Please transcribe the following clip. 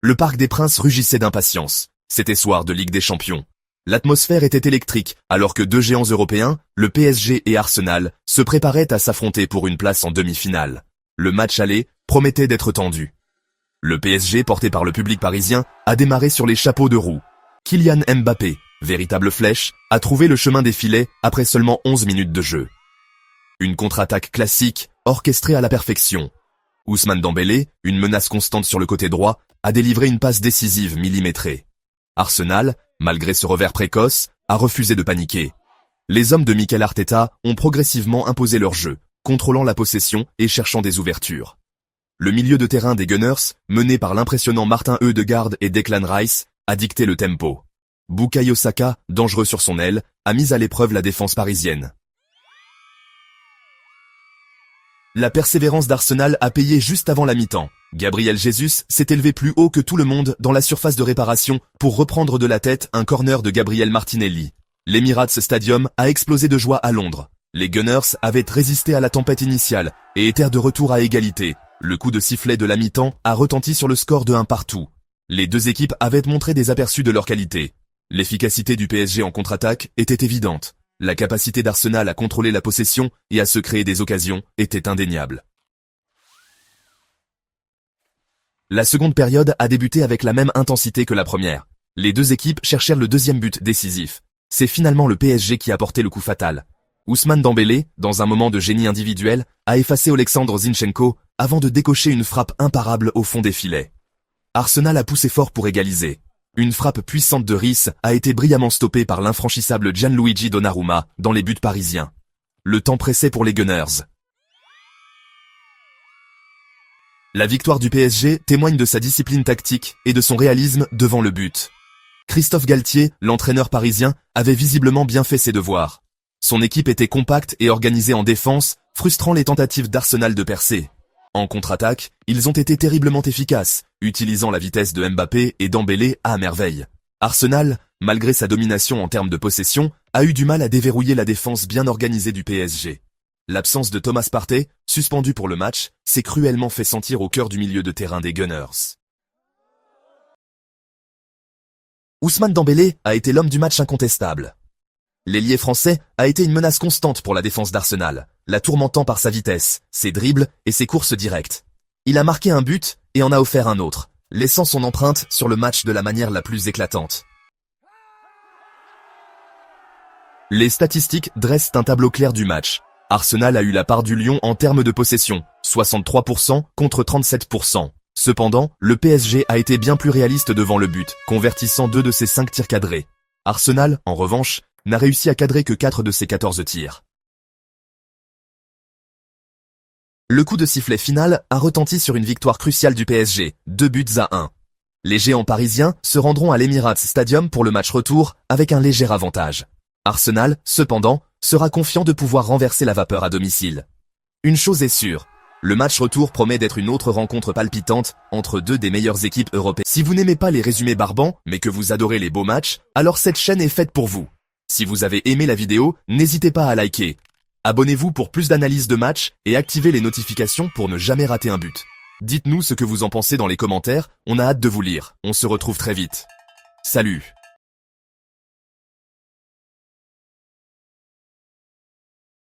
Le Parc des Princes rugissait d'impatience. C'était soir de Ligue des Champions. L'atmosphère était électrique, alors que deux géants européens, le PSG et Arsenal, se préparaient à s'affronter pour une place en demi-finale. Le match aller promettait d'être tendu. Le PSG, porté par le public parisien, a démarré sur les chapeaux de roue. Kylian Mbappé, véritable flèche, a trouvé le chemin des filets après seulement 11 minutes de jeu. Une contre-attaque classique, orchestrée à la perfection. Ousmane Dembélé, une menace constante sur le côté droit, a délivré une passe décisive millimétrée. Arsenal, malgré ce revers précoce, a refusé de paniquer. Les hommes de Mikel Arteta ont progressivement imposé leur jeu, contrôlant la possession et cherchant des ouvertures. Le milieu de terrain des Gunners, mené par l'impressionnant Martin Ødegaard et Declan Rice, a dicté le tempo. Bukayo Saka, dangereux sur son aile, a mis à l'épreuve la défense parisienne. La persévérance d'Arsenal a payé juste avant la mi-temps. Gabriel Jesus s'est élevé plus haut que tout le monde dans la surface de réparation pour reprendre de la tête un corner de Gabriel Martinelli. L'Emirates Stadium a explosé de joie à Londres. Les Gunners avaient résisté à la tempête initiale et étaient de retour à égalité. Le coup de sifflet de la mi-temps a retenti sur le score de 1-1. Les deux équipes avaient montré des aperçus de leur qualité. L'efficacité du PSG en contre-attaque était évidente. La capacité d'Arsenal à contrôler la possession et à se créer des occasions était indéniable. La seconde période a débuté avec la même intensité que la première. Les deux équipes cherchèrent le deuxième but décisif. C'est finalement le PSG qui a porté le coup fatal. Ousmane Dembélé, dans un moment de génie individuel, a effacé Oleksandr Zinchenko avant de décocher une frappe imparable au fond des filets. Arsenal a poussé fort pour égaliser. Une frappe puissante de Rice a été brillamment stoppée par l'infranchissable Gianluigi Donnarumma dans les buts parisiens. Le temps pressait pour les Gunners. La victoire du PSG témoigne de sa discipline tactique et de son réalisme devant le but. Christophe Galtier, l'entraîneur parisien, avait visiblement bien fait ses devoirs. Son équipe était compacte et organisée en défense, frustrant les tentatives d'Arsenal de percer. En contre-attaque, ils ont été terriblement efficaces, utilisant la vitesse de Mbappé et Dembélé à merveille. Arsenal, malgré sa domination en termes de possession, a eu du mal à déverrouiller la défense bien organisée du PSG. L'absence de Thomas Partey, suspendu pour le match, s'est cruellement fait sentir au cœur du milieu de terrain des Gunners. Ousmane Dembélé a été l'homme du match incontestable. L'ailier français a été une menace constante pour la défense d'Arsenal, la tourmentant par sa vitesse, ses dribbles et ses courses directes. Il a marqué un but et en a offert un autre, laissant son empreinte sur le match de la manière la plus éclatante. Les statistiques dressent un tableau clair du match. Arsenal a eu la part du lion en termes de possession, 63% contre 37%. Cependant, le PSG a été bien plus réaliste devant le but, convertissant 2 de ses 5 tirs cadrés. Arsenal, en revanche, n'a réussi à cadrer que 4 de ses 14 tirs. Le coup de sifflet final a retenti sur une victoire cruciale du PSG, 2-1. Les géants parisiens se rendront à l'Emirates Stadium pour le match retour avec un léger avantage. Arsenal, cependant, sera confiant de pouvoir renverser la vapeur à domicile. Une chose est sûre, le match retour promet d'être une autre rencontre palpitante entre deux des meilleures équipes européennes. Si vous n'aimez pas les résumés barbants, mais que vous adorez les beaux matchs, alors cette chaîne est faite pour vous. Si vous avez aimé la vidéo, n'hésitez pas à liker. Abonnez-vous pour plus d'analyses de matchs et activez les notifications pour ne jamais rater un but. Dites-nous ce que vous en pensez dans les commentaires, on a hâte de vous lire. On se retrouve très vite. Salut!